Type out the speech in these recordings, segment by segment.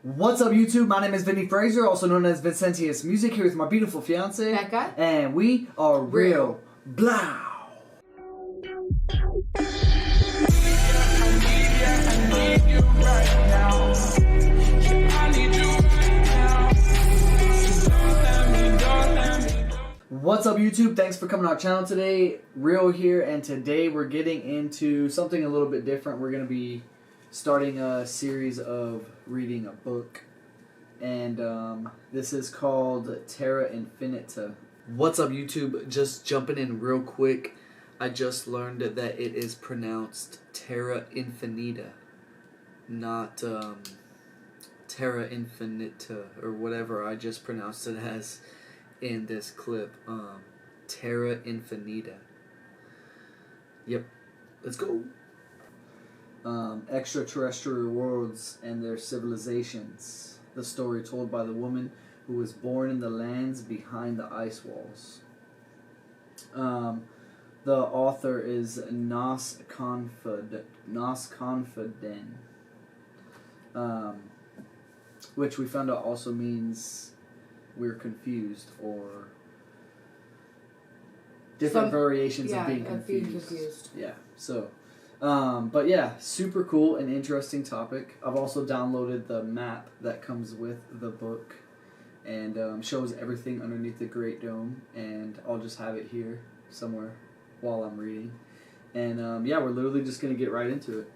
What's up, YouTube? My name is Vinny Fraser, also known as Vincentius Music, here with my beautiful fiance, Becca. and we are Real Blow. What's up, YouTube? Thanks for coming to our channel today. Real here, and today we're getting into something a little bit different. We're going to be starting a series of reading a book, and this is called Terra Infinita. What's up, YouTube? Just jumping in real quick. I just learned that it is pronounced Terra Infinita, not Terra Infinita or whatever I just pronounced it as in this clip. Terra Infinita. Yep, let's go. Extraterrestrial worlds and their civilizations. The story told by the woman who was born in the lands behind the ice walls. The author is Nos Confunden, which we found out also means we're confused, or different variations of being confused. Yeah, so but yeah, super cool and interesting topic. I've also downloaded the map that comes with the book and shows everything underneath the Great Dome, and I'll just have it here somewhere while I'm reading. And yeah, we're literally just going to get right into it.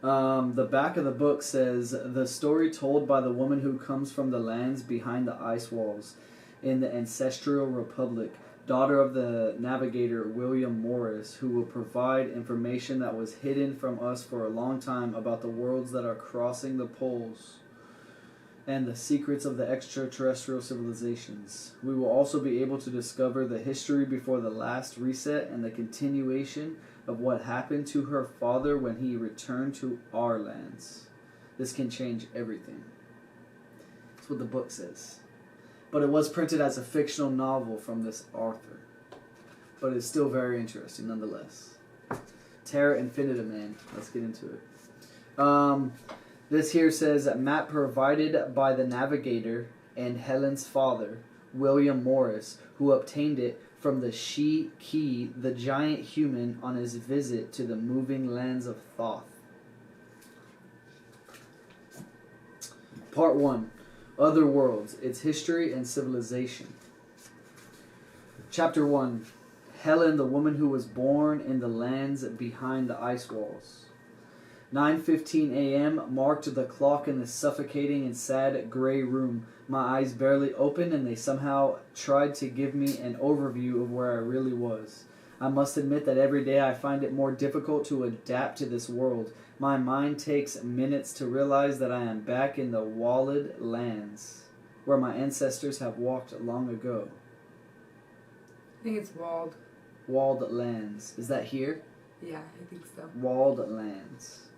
The back of the book says, the story told by the woman who comes from the lands behind the ice walls in the Ancestral Republic, daughter of the navigator William Morris, who will provide information that was hidden from us for a long time about the worlds that are crossing the poles and the secrets of the extraterrestrial civilizations. We will also be able to discover the history before the last reset and the continuation of what happened to her father when he returned to our lands. This can change everything. That's what the book says. But it was printed as a fictional novel from this author. But it's still very interesting nonetheless. Terra Infinita, man. Let's get into it. This here says, map provided by the navigator and Helen's father, William Morris, who obtained it from the She-Ki, the giant human, on his visit to the moving lands of Thoth. Part 1. Other Worlds, Its History and Civilization. Chapter 1. Helen, the woman who was born in the lands behind the ice walls. 9:15 a.m. marked the clock in the suffocating and sad gray room. My eyes barely opened, and they somehow tried to give me an overview of where I really was. I must admit that every day I find it more difficult to adapt to this world. My mind takes minutes to realize that I am back in the walled lands, where my ancestors have walked long ago. I think it's walled. Walled lands. Is that here? Yeah, I think so. Walled lands.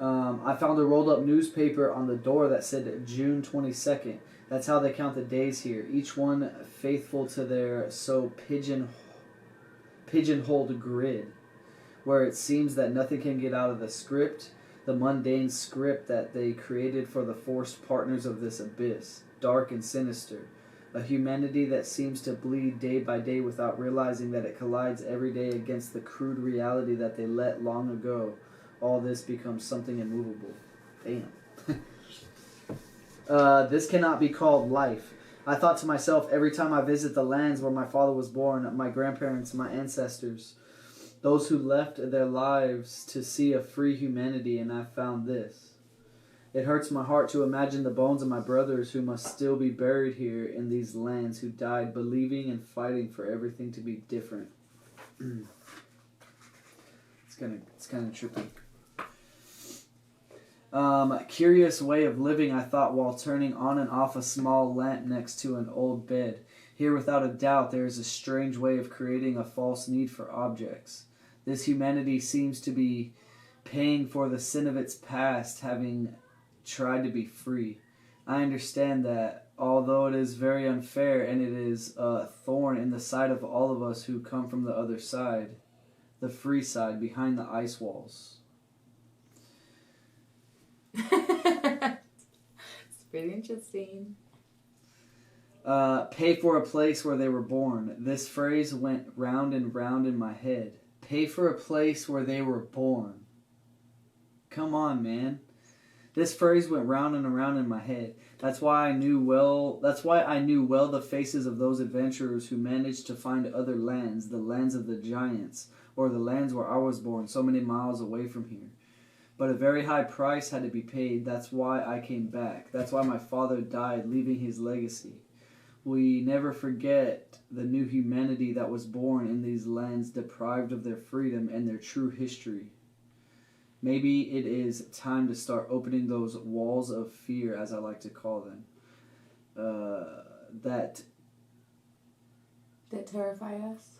I found a rolled up newspaper on the door that said June 22nd. That's how they count the days here. Each one faithful to their pigeonholed grid, where it seems that nothing can get out of the script, the mundane script that they created for the forced partners of this abyss, dark and sinister. A humanity that seems to bleed day by day without realizing that it collides every day against the crude reality that they let long ago. All this becomes something immovable. Damn. This cannot be called life. I thought to myself every time I visit the lands where my father was born, my grandparents, my ancestors, those who left their lives to see a free humanity, and I found this. It hurts my heart to imagine the bones of my brothers who must still be buried here in these lands, who died believing and fighting for everything to be different. It's kind of trippy. Curious way of living, I thought, while turning on and off a small lamp next to an old bed. Here, without a doubt, there is a strange way of creating a false need for objects. This humanity seems to be paying for the sin of its past, having tried to be free. I understand that, although it is very unfair, and it is a thorn in the side of all of us who come from the other side, the free side, behind the ice walls. Very interesting. Pay for a place where they were born. This phrase went round and round in my head. Pay for a place where they were born. Come on, man. This phrase went round and around in my head. That's why I knew well the faces of those adventurers who managed to find other lands, the lands of the giants, or the lands where I was born, so many miles away from here. But a very high price had to be paid. That's why I came back. That's why my father died, leaving his legacy. We never forget the new humanity that was born in these lands, deprived of their freedom and their true history. Maybe it is time to start opening those walls of fear, as I like to call them. That terrify us?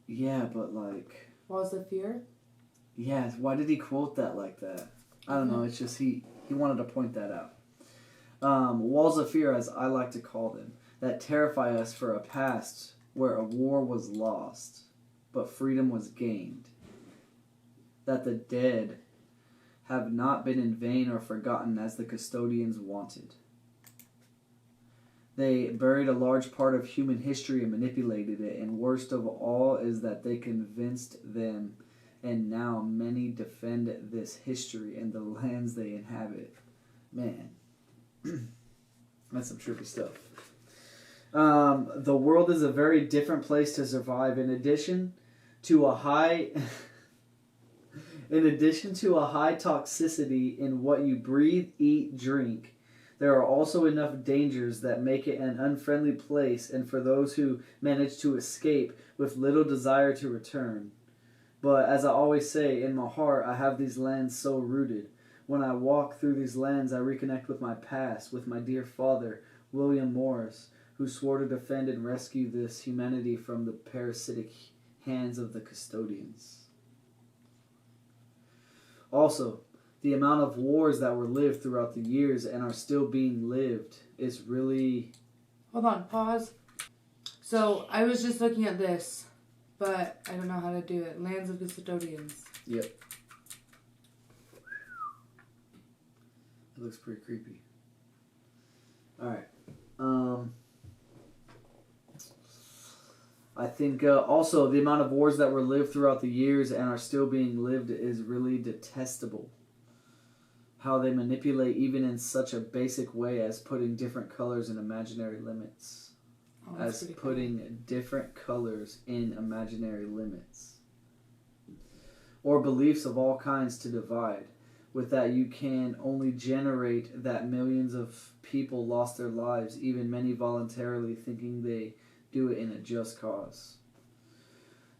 Yeah, but like... Walls of fear? Yeah, why did he quote that like that? I don't know, it's just he wanted to point that out. Walls of fear, as I like to call them, that terrify us for a past where a war was lost, but freedom was gained. That the dead have not been in vain or forgotten as the custodians wanted. They buried a large part of human history and manipulated it, and worst of all is that they convinced them, and now many defend this history and the lands they inhabit. Man, that's some trippy stuff. The world is a very different place to survive. In addition to a high toxicity in what you breathe, eat, drink, there are also enough dangers that make it an unfriendly place, and for those who manage to escape with little desire to return. But as I always say, in my heart, I have these lands so rooted. When I walk through these lands, I reconnect with my past, with my dear father, William Morris, who swore to defend and rescue this humanity from the parasitic hands of the custodians. Also, the amount of wars that were lived throughout the years and are still being lived is really... Hold on, pause. So, I was just looking at this, but I don't know how to do it. Lands of custodians. Yep. It looks pretty creepy. Alright. I think also the amount of wars that were lived throughout the years and are still being lived is really detestable. How they manipulate even in such a basic way as putting different colors in imaginary limits. Different colors in imaginary limits. Or beliefs of all kinds to divide. With that, you can only generate that millions of people lost their lives, even many voluntarily thinking they do it in a just cause.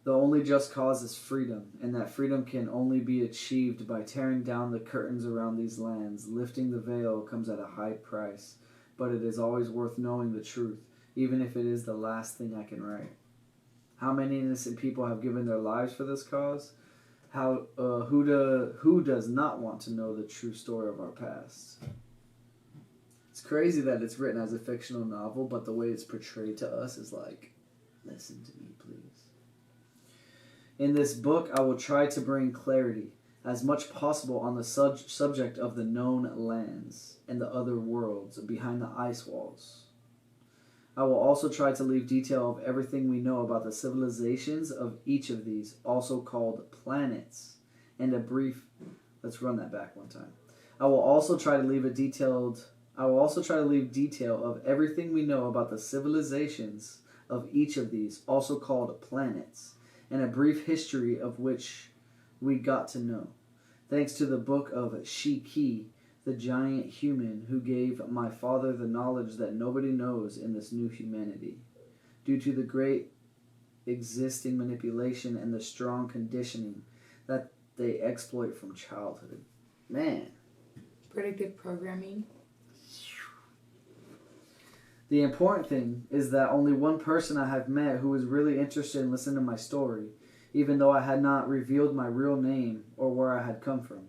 The only just cause is freedom, and that freedom can only be achieved by tearing down the curtains around these lands. Lifting the veil comes at a high price, but it is always worth knowing the truth, even if it is the last thing I can write. How many innocent people have given their lives for this cause? Who does not want to know the true story of our past? It's crazy that it's written as a fictional novel, but the way it's portrayed to us is like, listen to me, please. In this book, I will try to bring clarity, as much possible, on the subject of the known lands and the other worlds behind the ice walls. I will also try to leave detail of everything we know about the civilizations of each of these, also called planets, and a brief... Let's run that back one time. I will also try to leave detail of everything we know about the civilizations of each of these, also called planets, and a brief history of which we got to know, thanks to the book of Shiki, the giant human who gave my father the knowledge that nobody knows in this new humanity, due to the great existing manipulation and the strong conditioning that they exploit from childhood. Man. Pretty good programming. The important thing is that only one person I have met who was really interested in listening to my story, even though I had not revealed my real name or where I had come from.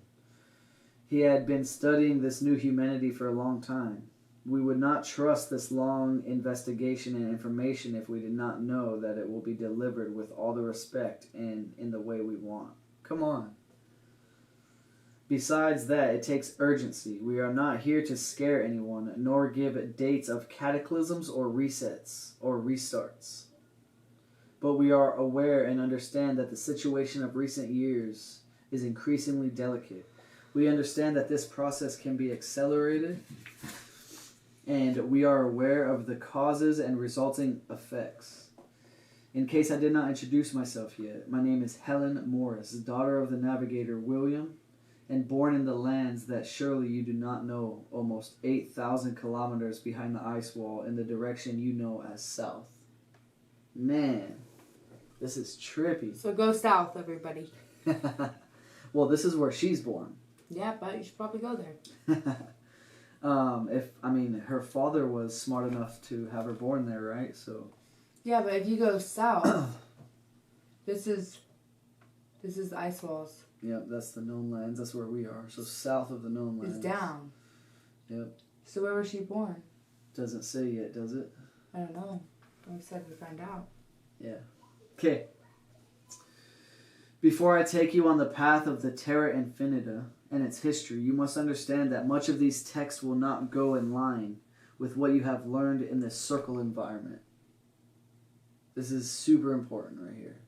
He had been studying this new humanity for a long time. We would not trust this long investigation and information if we did not know that it will be delivered with all the respect and in the way we want. Come on. Besides that, it takes urgency. We are not here to scare anyone, nor give dates of cataclysms or resets or restarts. But we are aware and understand that the situation of recent years is increasingly delicate. We understand that this process can be accelerated, and we are aware of the causes and resulting effects. In case I did not introduce myself yet, my name is Helen Morris, daughter of the navigator William, and born in the lands that surely you do not know, almost 8,000 kilometers behind the ice wall in the direction you know as south. Man, this is trippy. So go south, everybody. Well, this is where she's born. Yeah, but you should probably go there. Her father was smart enough to have her born there, right? So. Yeah, but if you go south, this is the ice walls. Yep, that's the known lands. That's where we are. So south of the known lands. It's down. Yep. So where was she born? Doesn't say yet, does it? I don't know. We said we'd find out. Yeah. Okay. Before I take you on the path of the Terra Infinita and its history, you must understand that much of these texts will not go in line with what you have learned in this circle environment. This is super important right here.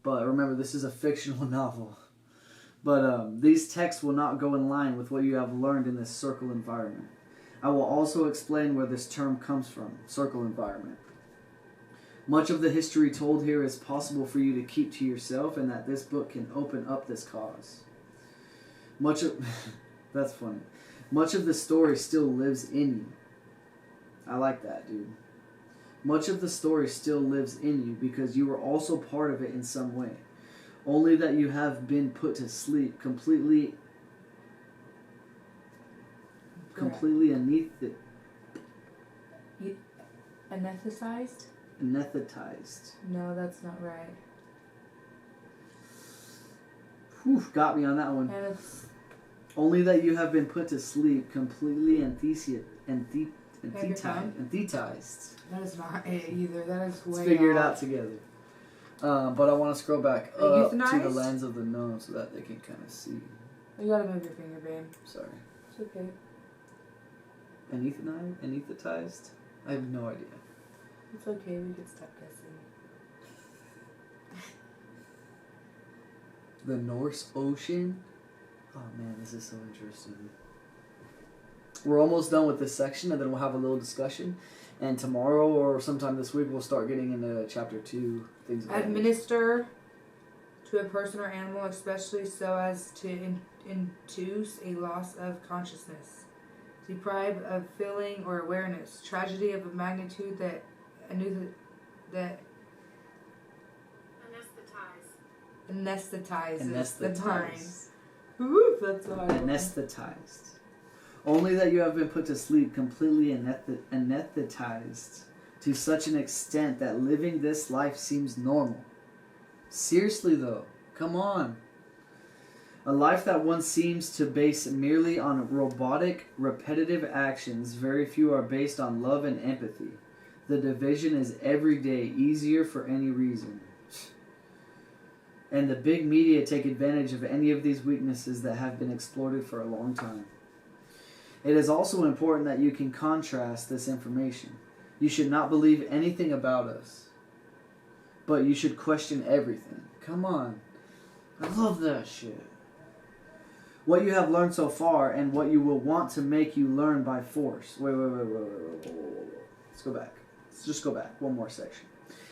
But remember, this is a fictional novel. But these texts will not go in line with what you have learned in this circle environment. I will also explain where this term comes from, circle environment. Much of the history told here is possible for you to keep to yourself, and that this book can open up this cause. That's funny. Much of the story still lives in you. I like that, dude. Much of the story still lives in you because you are also part of it in some way. Only that you have been put to sleep completely Anesthetized? Anesthetized. No, that's not right. Whew, got me on that one. Only that you have been put to sleep completely anesthetized. That is not it either. That is way Let's figure it off. out together. But I want to scroll back up to the lens of the nose so that they can kind of see. You gotta move your finger, babe. Sorry. It's okay. Anesthetized? I have no idea. It's okay. We can stop guessing. The Norse Ocean? Oh man, this is so interesting. We're almost done with this section, and then we'll have a little discussion. And tomorrow or sometime this week, we'll start getting into chapter 2. Things about Administer to a person or animal, especially so as to induce a loss of consciousness. Deprive of feeling or awareness. Tragedy of a magnitude that anesthetizes the mind. Ooh, that's hard. Anesthetized. Only that you have been put to sleep completely anesthetized to such an extent that living this life seems normal. Seriously though, come on. A life that one seems to base merely on robotic, repetitive actions, very few are based on love and empathy. The division is every day easier for any reason. And the big media take advantage of any of these weaknesses that have been exploited for a long time. It is also important that you can contrast this information. You should not believe anything about us, but you should question everything. Come on. I love that shit. What you have learned so far and what you will want to make you learn by force. Wait. Let's go back. Let's just go back. One more section.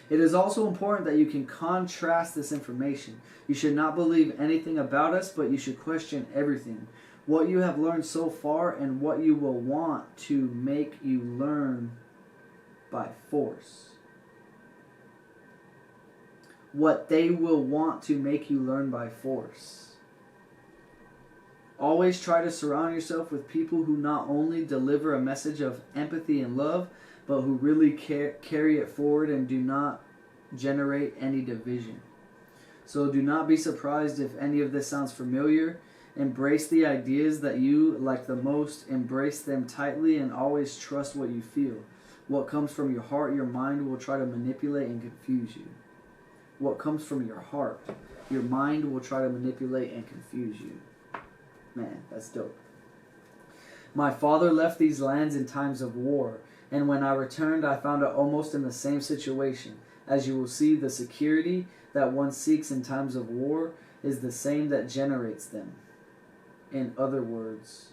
It is also important that you can contrast this information. You should not believe anything about us, but you should question everything. What you have learned so far and what you will want to make you learn by force. What they will want to make you learn by force. Always try to surround yourself with people who not only deliver a message of empathy and love, but who really carry it forward and do not generate any division. So do not be surprised if any of this sounds familiar. Embrace the ideas that you like the most. Embrace them tightly and always trust what you feel. What comes from your heart, your mind will try to manipulate and confuse you. What comes from your heart, your mind will try to manipulate and confuse you. Man, that's dope. My father left these lands in times of war, and when I returned, I found it almost in the same situation. As you will see, the security that one seeks in times of war is the same that generates them. In other words,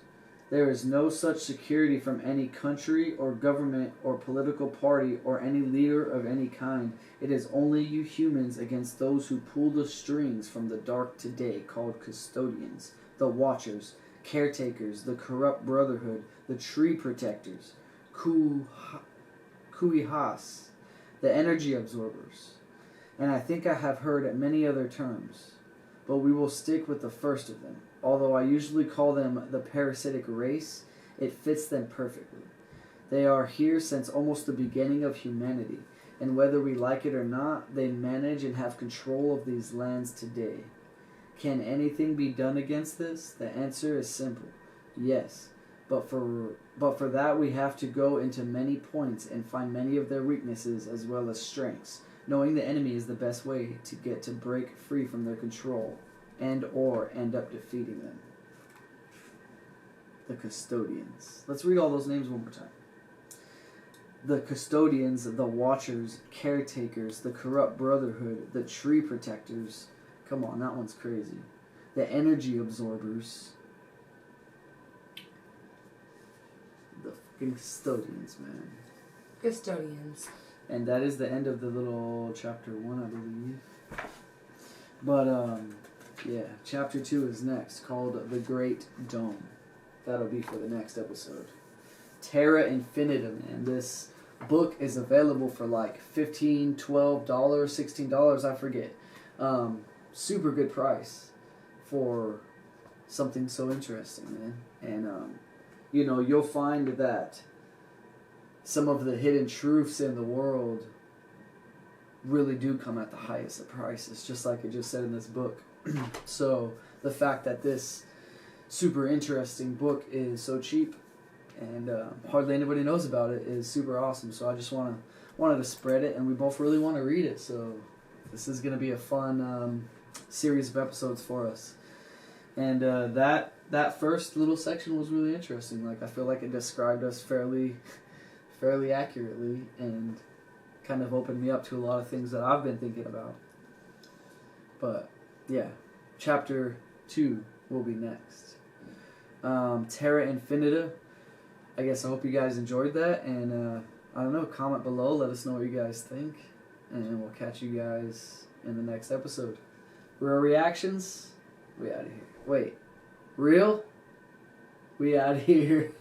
there is no such security from any country or government or political party or any leader of any kind. It is only you humans against those who pull the strings from the dark today, called custodians, the watchers, caretakers, the corrupt brotherhood, the tree protectors, kuihas, the energy absorbers. And I think I have heard many other terms, but we will stick with the first of them. Although I usually call them the parasitic race, it fits them perfectly. They are here since almost the beginning of humanity, and whether we like it or not, they manage and have control of these lands today. Can anything be done against this? The answer is simple. Yes. But for that we have to go into many points and find many of their weaknesses as well as strengths. Knowing the enemy is the best way to get to break free from their control and or end up defeating them. The custodians. Let's read all those names one more time. The custodians, the watchers, caretakers, the corrupt brotherhood, the tree protectors. Come on, that one's crazy. The energy absorbers. The fucking custodians, man. Custodians. And that is the end of the little chapter 1, I believe. But, yeah, chapter 2 is next, called The Great Dome. That'll be for the next episode. Terra Infinita, man. This book is available for like $15, $12, $16, I forget. Super good price for something so interesting, man. And, you know, you'll find that some of the hidden truths in the world really do come at the highest of prices, just like it just said in this book. So the fact that this super interesting book is so cheap and hardly anybody knows about it is super awesome. So I just wanted to spread it, and we both really want to read it. So this is going to be a fun series of episodes for us. And that first little section was really interesting. Like, I feel like it described us fairly accurately and kind of opened me up to a lot of things that I've been thinking about. But yeah, chapter 2 will be next. Terra Infinita. I guess I hope you guys enjoyed that, and I don't know, comment below, let us know what you guys think, and we'll catch you guys in the next episode. Real reactions? We out of here. Wait, real? We out of here.